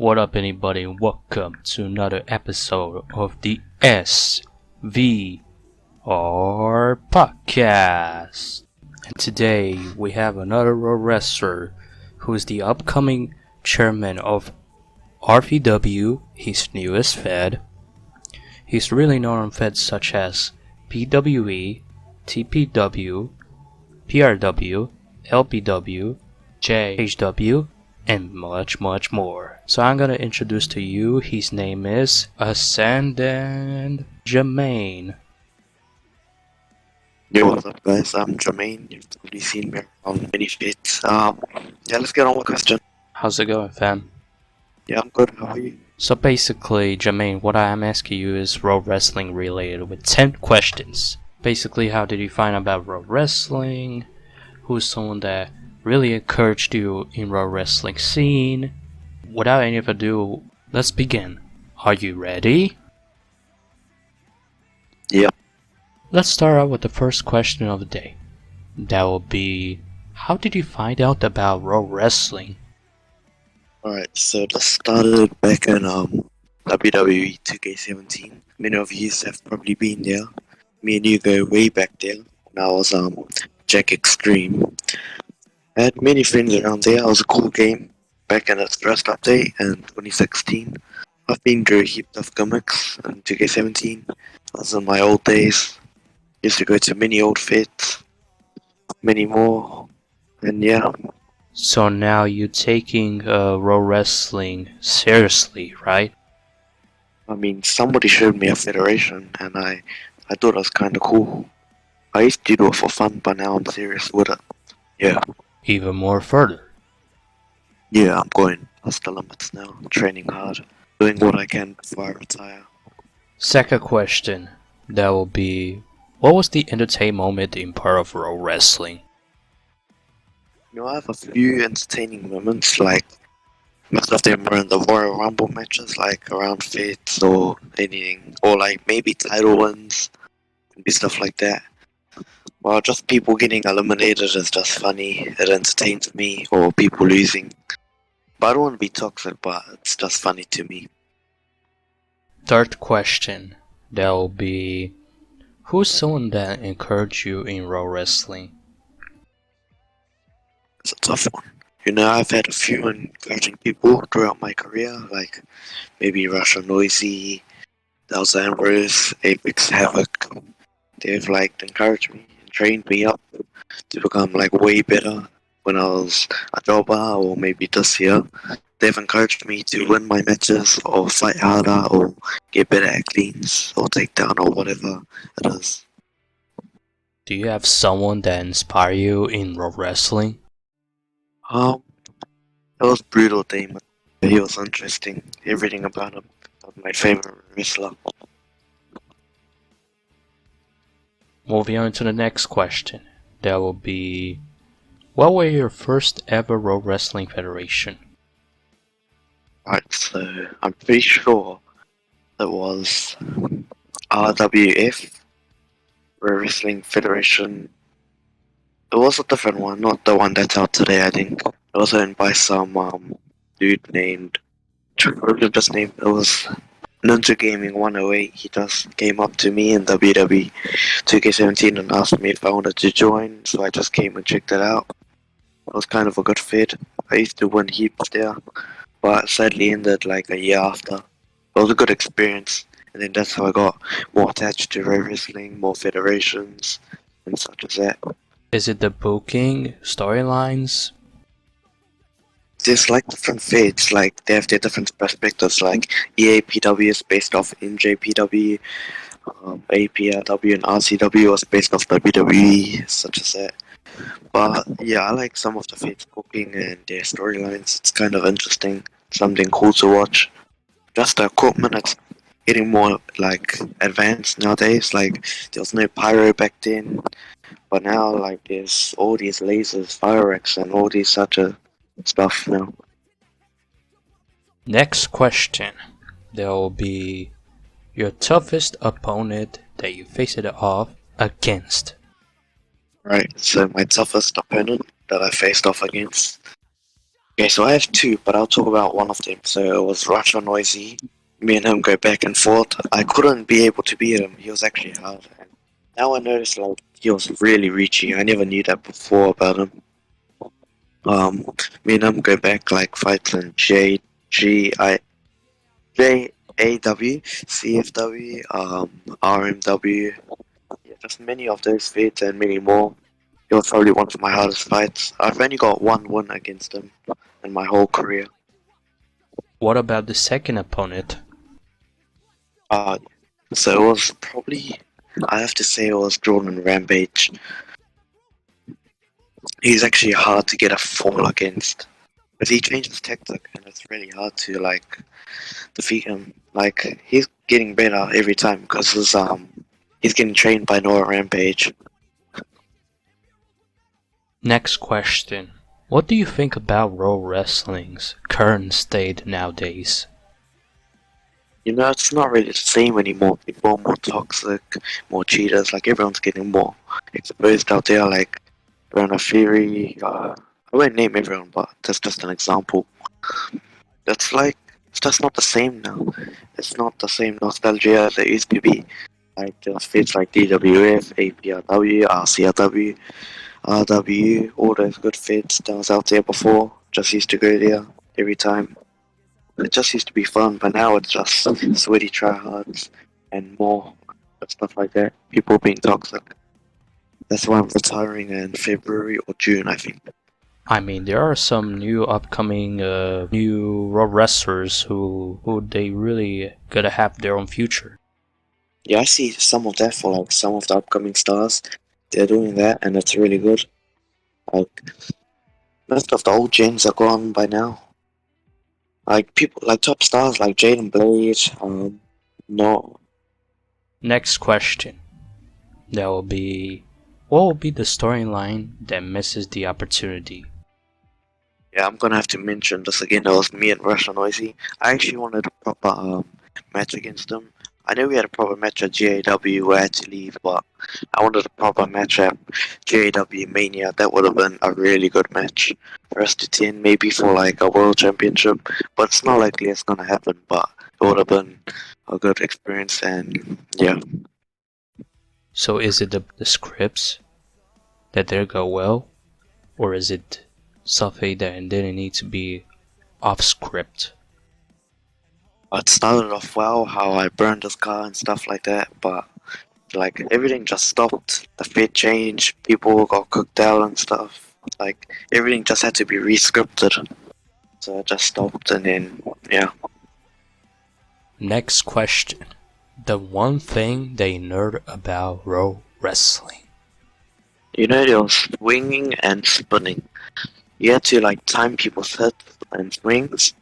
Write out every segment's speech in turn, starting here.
What up, anybody, and welcome to another episode of the SVR Podcast. And today we have another wrestler who is the upcoming chairman of RVW, his newest fed. He's really known on feds such as PWE, TPW, PRW, LPW, JHW, and much more. So I'm gonna introduce to you, his name is Ascendant Jamaine. Yo, what's up guys, I'm Jamaine. You've probably seen me on many feeds. Let's get on with the question. How's it going, fam? Yeah, I'm good, how are you? So basically, Jamaine, what I am asking you is pro wrestling related with 10 questions. Basically, how did you find out about pro wrestling? Who's someone that really encouraged you in pro wrestling scene? Without any further ado, let's begin. Are you ready? Yeah. Let's start out with the first question of the day. That will be, how did you find out about pro wrestling? Alright, so this started back in WWE 2K17. Many of you have probably been there. Me and you go way back there. When I was Jack Extreme. I had many friends around there. It was a cool game back in its first update in 2016. I've been through heaps of gimmicks in 2K17. That was in my old days. Used to go to many old fits, many more, and yeah. So now you're taking pro wrestling seriously, right? I mean, somebody showed me a federation, and I thought it was kind of cool. I used to do it for fun, but now I'm serious with it. Yeah. Even more further. Yeah, I'm going past the limits now. I'm training hard, doing what I can before I retire. Second question, that will be, what was the entertainment moment in part of pro wrestling? You know, I have a few entertaining moments, like most of them were in the Royal Rumble matches, like around fits or anything, or like maybe title wins, maybe stuff like that. Well, just people getting eliminated is just funny. It entertains me, or people losing. But I don't want to be toxic, but it's just funny to me. Third question, that will be, who's someone that encouraged you in pro wrestling? It's a tough one. You know, I've had a few encouraging people throughout my career, like maybe Russia Noisy, Delta Ambrose, Apex Havoc. They've like encouraged me and trained me up to become like way better when I was a jobber, or maybe this year. They've encouraged me to win my matches or fight harder or get better at cleans or takedown or whatever it is. Do you have someone that inspired you in pro wrestling? It was Brutal Damon. He was interesting. Everything about him was my favorite wrestler. Moving on to the next question, that will be, what were your first ever pro wrestling federation? Right, so I'm pretty sure it was RWF, Wrestling Federation. It was a different one, not the one that's out today, I think. It was owned by some dude named, I remember his name. It was Ninja Gaming 108. He just came up to me in WWE 2K17 and asked me if I wanted to join, so I just came and checked it out. It was kind of a good fit. I used to win heaps there, but sadly ended like a year after. It was a good experience, and then that's how I got more attached to pro wrestling, more federations, and such as that. Is it the booking, storylines? There's like different feds, like they have their different perspectives, like EAPW is based off NJPW, APRW and RCW was based off WWE, such as that. But yeah, I like some of the feds booking and their storylines. It's kind of interesting, something cool to watch. Just the equipment, it's getting more like advanced nowadays. Like there was no pyro back then, but now like there's all these lasers, fireworks, and all these such a stuff now. Next question, there will be, your toughest opponent that you faced it off against. Right, so my toughest opponent that I faced off against Okay, so I have two, but I'll talk about one of them. So it was Russia Noisy. Me and him go back and forth. I couldn't be able to beat him. He was actually hard. And now I noticed like he was really reachy. I never knew that before about him. Me and him go back like fights in JAW, CFW, RMW. Yeah, just many of those fights and many more. He was probably one of my hardest fights. I've only got one win against him in my whole career. What about the second opponent? So it was probably, I have to say it was Jordan Rampage. He's actually hard to get a fall against. But he changes tactic and it's really hard to like defeat him. Like he's getting better every time because he's getting trained by Noah Rampage. Next question. What do you think about Pro Wrestling's current state nowadays? You know, it's not really the same anymore. People are more toxic, more cheaters. Like everyone's getting more exposed out there. Like Brandon Fury. I won't name everyone, but that's just an example. That's like it's just not the same now. It's not the same nostalgia as it used to be. Like there's fits like DWF, APRW, RCRW, RW, all those good fits that was out there before. Just used to go there every time. It just used to be fun, but now it's just sweaty tryhards and more stuff like that. People being toxic. That's why I'm retiring in February or June, I think. I mean, there are some new upcoming new Raw wrestlers who they really gotta have their own future. Yeah, I see some of that for like some of the upcoming stars. They're doing that, and it's really good. Like most of the old gens are gone by now. Like people like top stars like Jaden Blade. No. Next question. That will be, what will be the storyline that misses the opportunity? Yeah, I'm gonna have to mention this again. It was me and Russia Noisy. I actually wanted a proper match against them. I know we had a proper match at GAW where I had to leave, but I wanted a proper match at GAW Mania. That would have been a really good match for us to 10, maybe for like a world championship. But it's not likely it's gonna happen. But it would have been a good experience, and yeah. So is it the scripts that didn't go well, or is it something that didn't need to be off script? It started off well, how I burned his car and stuff like that, but like everything just stopped. The fate changed, people got cooked out and stuff. Like everything just had to be re-scripted. So I just stopped and then yeah. Next question. The one thing they nerd about Raw Wrestling. You know, there was swinging and spinning. You had to like time people's hits and swings,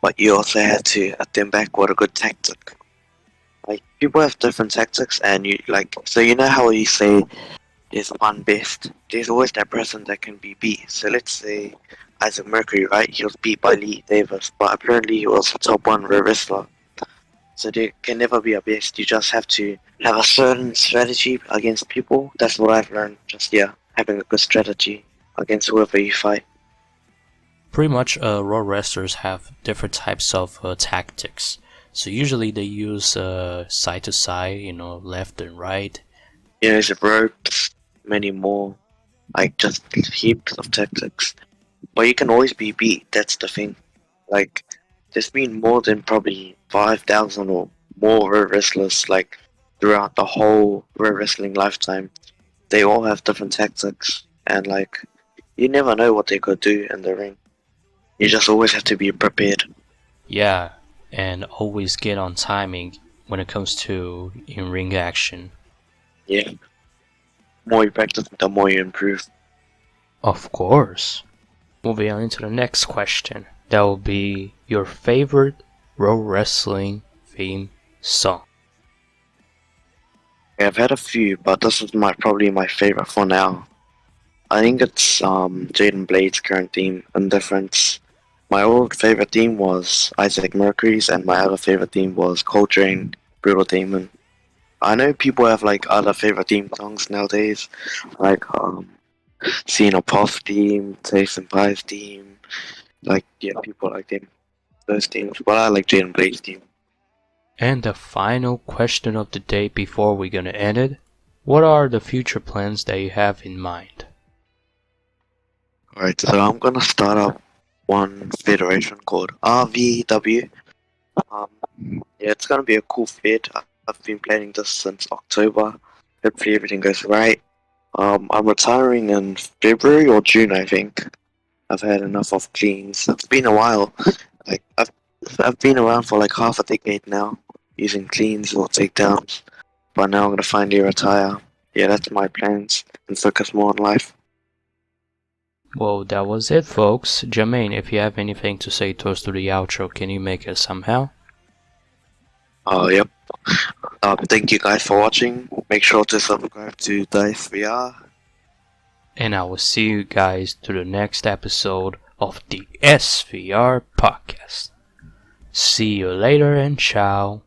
but you also had to attend back with a good tactic. Like people have different tactics, and you like so you know how you say there's one best. There's always that person that can be beat. So let's say Isaac Mercury, right? He was beat by Lee Davis, but apparently he was a top one wrestler. So there can never be a best. You just have to have a certain strategy against people. That's what I've learned. Just having a good strategy against whoever you fight. Pretty much, Raw wrestlers have different types of tactics. So usually they use side to side, left and right. Yeah, there's ropes, many more, like just heaps of tactics. But you can always be beat. That's the thing. Like there's been more than probably 5,000 or more Raw wrestlers like throughout the whole Raw wrestling lifetime. They all have different tactics, and like you never know what they could do in the ring. You just always have to be prepared. Yeah, and always get on timing when it comes to in-ring action. Yeah. The more you practice, the more you improve. Of course. Moving on into the next question. That will be your favorite Raw Wrestling theme song. Yeah, I've had a few, but this is probably my favorite for now. I think it's Jaden Blade's current theme, Indifference. My old favorite theme was Isaac Mercury's, and my other favorite theme was Coltrane, Brutal Demon. I know people have like other favorite theme songs nowadays, like Cena Puff theme, Taste and Pies theme, people like them. Those teams. But I like Jaden Blake's team. And the final question of the day before we're gonna end it. What are the future plans that you have in mind? Alright, so I'm gonna start up one federation called RVW. It's gonna be a cool fed. I've been planning this since October. Hopefully everything goes right. I'm retiring in February or June, I think. I've had enough of cleans. It's been a while. I've been around for like half a decade now, using cleans or takedowns. But now I'm gonna finally retire. Yeah, that's my plans and focus more on life. Well, that was it, folks. Jamaine, if you have anything to say to us through the outro, can you make it somehow? Yep. Thank you guys for watching. Make sure to subscribe to the SVR. And I will see you guys to the next episode of the SVR Podcast. See you later and ciao.